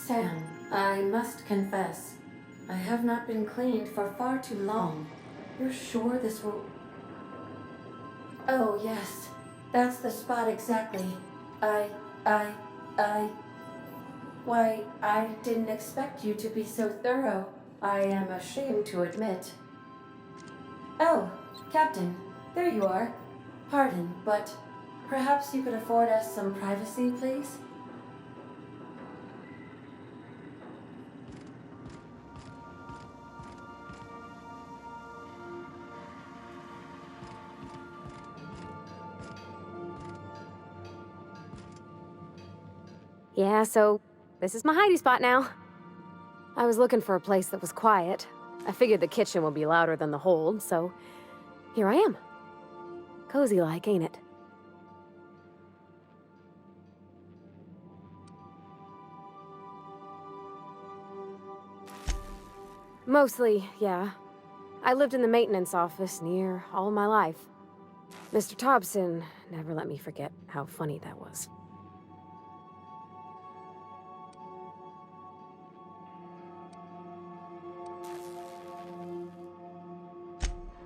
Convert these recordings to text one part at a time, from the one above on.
Sam, I must confess, I have not been cleaned for far too long. You're sure this will... Oh, yes. That's the spot exactly. I... Why, I didn't expect you to be so thorough. I am ashamed to admit. Oh, Captain, there you are. Pardon, but perhaps you could afford us some privacy, please? Yeah, so this is my hidey spot now. I was looking for a place that was quiet. I figured the kitchen would be louder than the hold, so here I am. Cozy-like, ain't it? Mostly, yeah. I lived in the maintenance office near all my life. Mr. Thompson never let me forget how funny that was.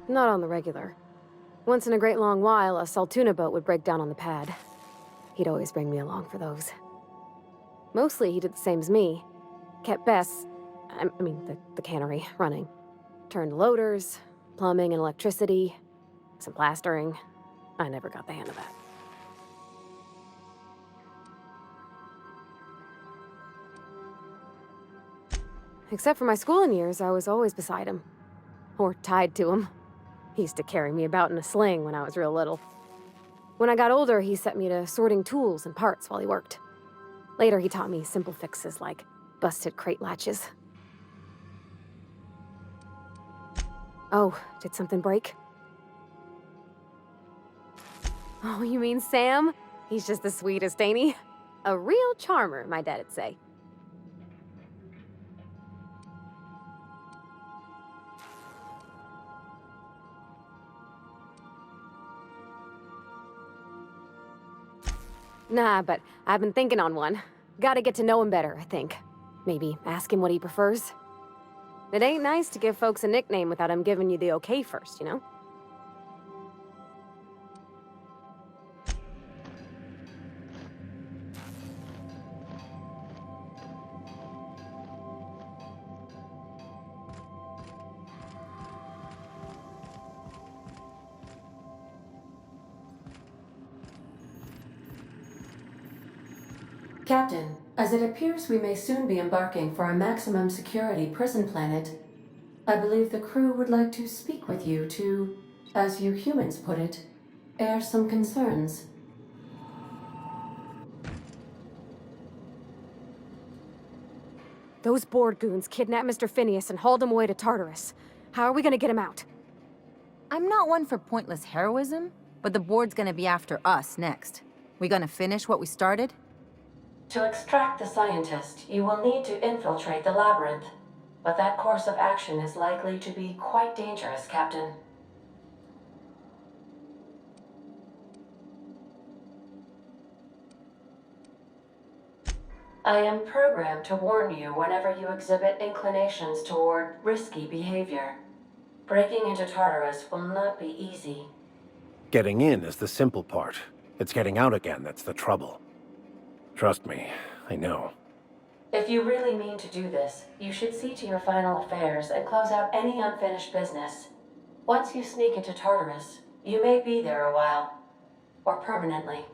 Not on the regular. Once in a great long while, a Saltuna boat would break down on the pad. He'd always bring me along for those. Mostly, he did the same as me. Kept Bess, the cannery, running. Turned loaders, plumbing and electricity, some plastering. I never got the hang of that. Except for my schooling years, I was always beside him. Or tied to him. He used to carry me about in a sling when I was real little. When I got older, he set me to sorting tools and parts while he worked. Later, he taught me simple fixes like busted crate latches. Oh, did something break? Oh, you mean Sam? He's just the sweetest, ain't he? A real charmer, my dad'd say. Nah, but I've been thinking on one. Gotta get to know him better, I think. Maybe ask him what he prefers. It ain't nice to give folks a nickname without him giving you the okay first, you know? Captain, as it appears we may soon be embarking for a maximum security prison planet, I believe the crew would like to speak with you to, as you humans put it, air some concerns. Those board goons kidnapped Mr. Phineas and hauled him away to Tartarus. How are we gonna get him out? I'm not one for pointless heroism, but the board's gonna be after us next. We gonna finish what we started? To extract the scientist, you will need to infiltrate the labyrinth. But that course of action is likely to be quite dangerous, Captain. I am programmed to warn you whenever you exhibit inclinations toward risky behavior. Breaking into Tartarus will not be easy. Getting in is the simple part. It's getting out again that's the trouble. Trust me, I know. If you really mean to do this, you should see to your final affairs and close out any unfinished business. Once you sneak into Tartarus, you may be there a while. Or permanently.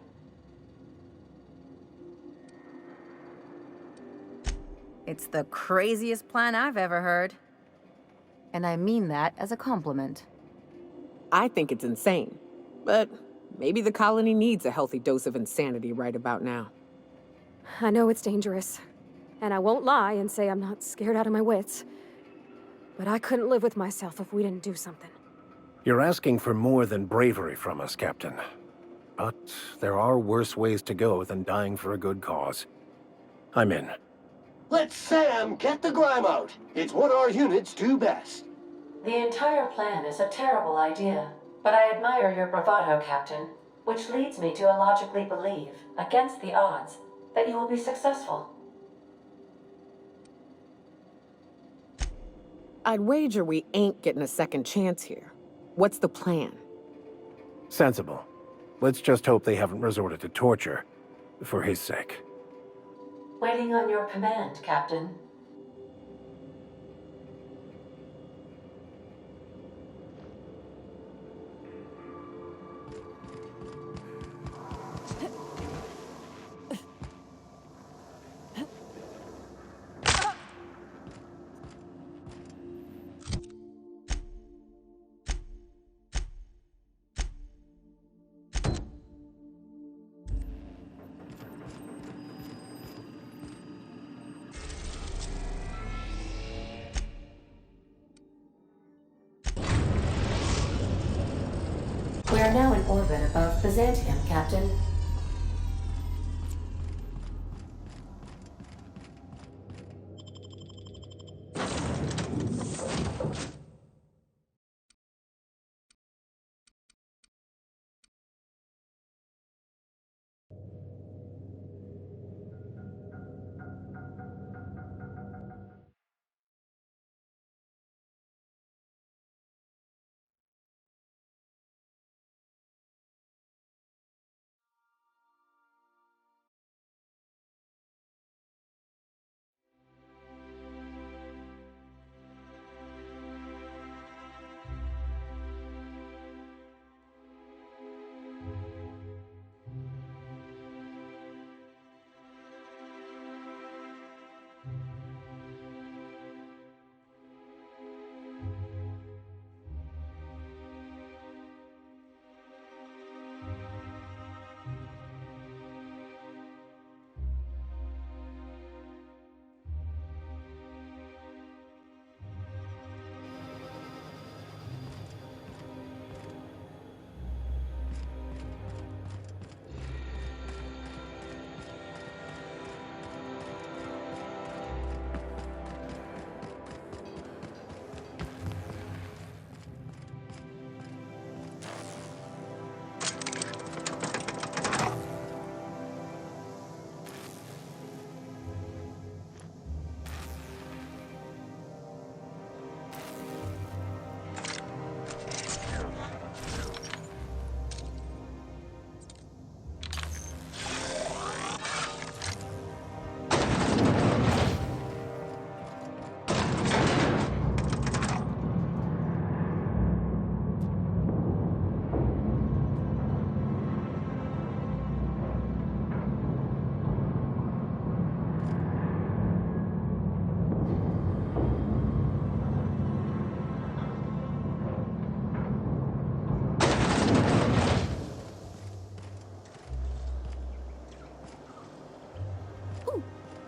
It's the craziest plan I've ever heard. And I mean that as a compliment. I think it's insane. But maybe the colony needs a healthy dose of insanity right about now. I know it's dangerous. And I won't lie and say I'm not scared out of my wits. But I couldn't live with myself if we didn't do something. You're asking for more than bravery from us, Captain. But there are worse ways to go than dying for a good cause. I'm in. Let Sam get the grime out. It's what our units do best. The entire plan is a terrible idea, but I admire your bravado, Captain, which leads me to illogically believe, against the odds, that you will be successful. I'd wager we ain't getting a second chance here. What's the plan? Sensible. Let's just hope they haven't resorted to torture. For his sake. Waiting on your command, Captain. We are now in orbit above Byzantium, Captain.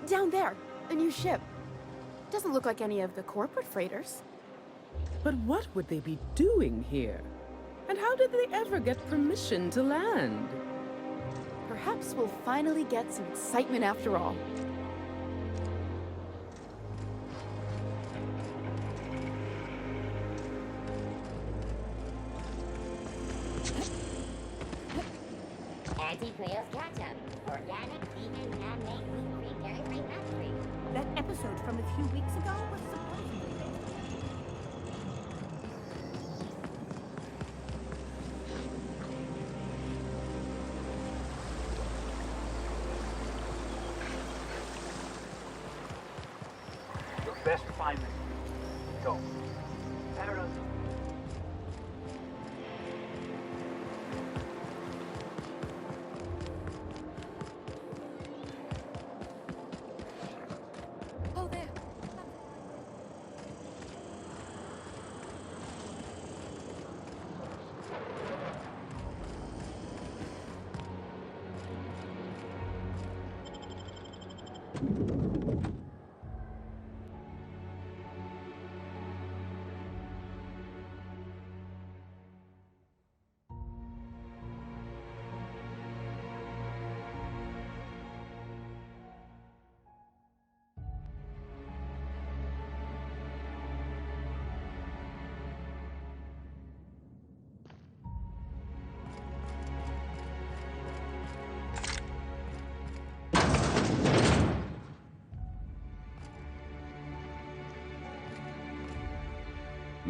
Down there, a new ship. Doesn't look like any of the corporate freighters. But what would they be doing here? And how did they ever get permission to land? Perhaps we'll finally get some excitement after all. Anti-Grail's Ketchup. Organic, vegan, man-made, wheat-free, dairy-free, nut-free. That episode from a few weeks ago was surprisingly good. Your best refinement. Go. Paradise. Oh, there.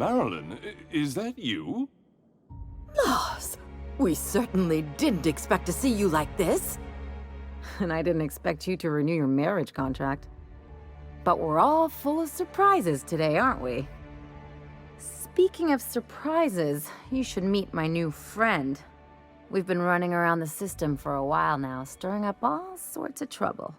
Marilyn, is that you? Laws, we certainly didn't expect to see you like this. And I didn't expect you to renew your marriage contract. But we're all full of surprises today, aren't we? Speaking of surprises, you should meet my new friend. We've been running around the system for a while now, stirring up all sorts of trouble.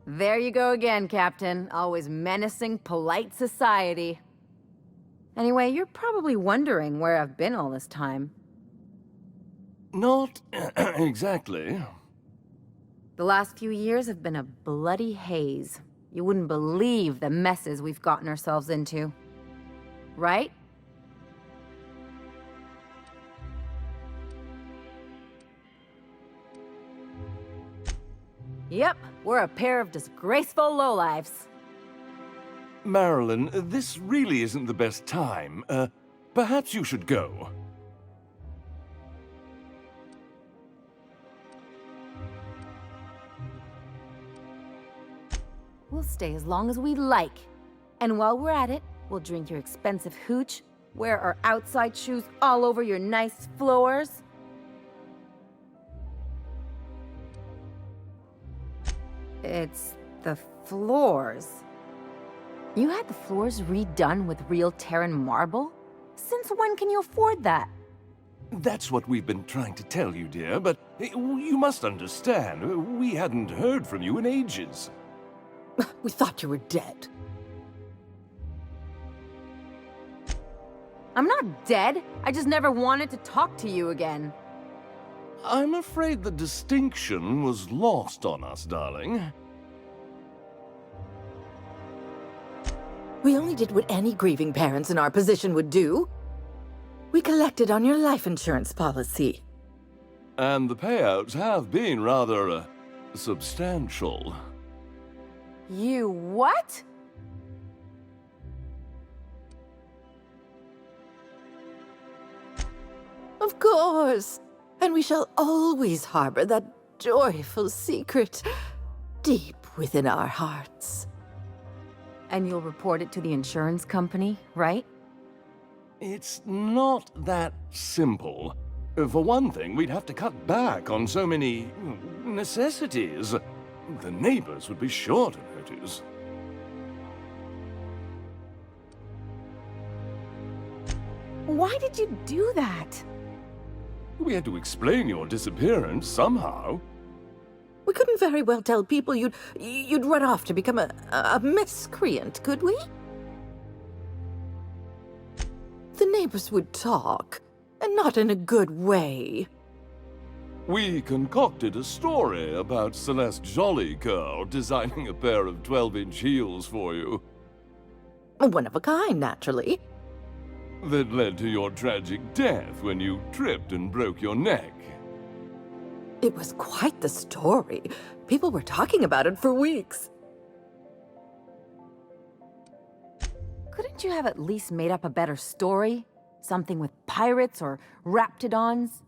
There you go again, Captain. Always menacing polite society. Anyway, you're probably wondering where I've been all this time. Not exactly. The last few years have been a bloody haze. You wouldn't believe the messes we've gotten ourselves into. Right? Yep, we're a pair of disgraceful lowlifes. Marilyn, this really isn't the best time. Perhaps you should go. We'll stay as long as we like. And while we're at it, we'll drink your expensive hooch, wear our outside shoes all over your nice floors. It's the floors. You had the floors redone with real Terran marble? Since when can you afford that? That's what we've been trying to tell you, dear, but you must understand, we hadn't heard from you in ages. We thought you were dead. I'm not dead. I just never wanted to talk to you again. I'm afraid the distinction was lost on us, darling. We only did what any grieving parents in our position would do. We collected on your life insurance policy. And the payouts have been rather, substantial. You what? Of course. And we shall always harbor that joyful secret deep within our hearts. And you'll report it to the insurance company, right? It's not that simple. For one thing, we'd have to cut back on so many necessities. The neighbors would be sure to notice. Why did you do that? We had to explain your disappearance somehow. We couldn't very well tell people you'd run off to become a miscreant, could we? The neighbors would talk, and not in a good way. We concocted a story about Celeste Jollycurl designing a pair of 12-inch heels for you. One of a kind, naturally. That led to your tragic death when you tripped and broke your neck. It was quite the story. People were talking about it for weeks. Couldn't you have at least made up a better story? Something with pirates or raptidons?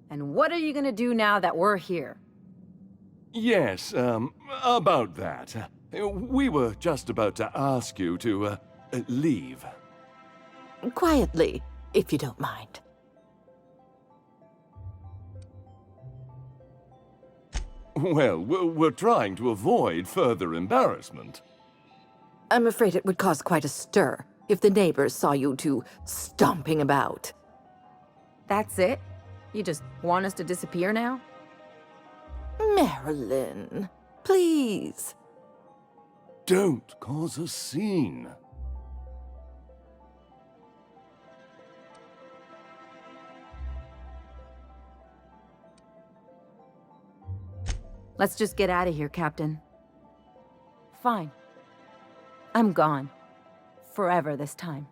And what are you gonna do now that we're here? Yes, about that. We were just about to ask you to, leave. Quietly, if you don't mind. Well, we're trying to avoid further embarrassment. I'm afraid it would cause quite a stir if the neighbors saw you two stomping about. That's it? You just want us to disappear now? Marilyn, please. Don't cause a scene. Let's just get out of here, Captain. Fine. I'm gone. Forever this time.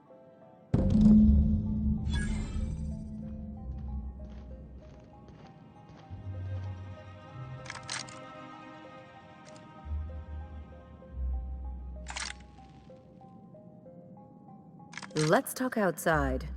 Let's talk outside.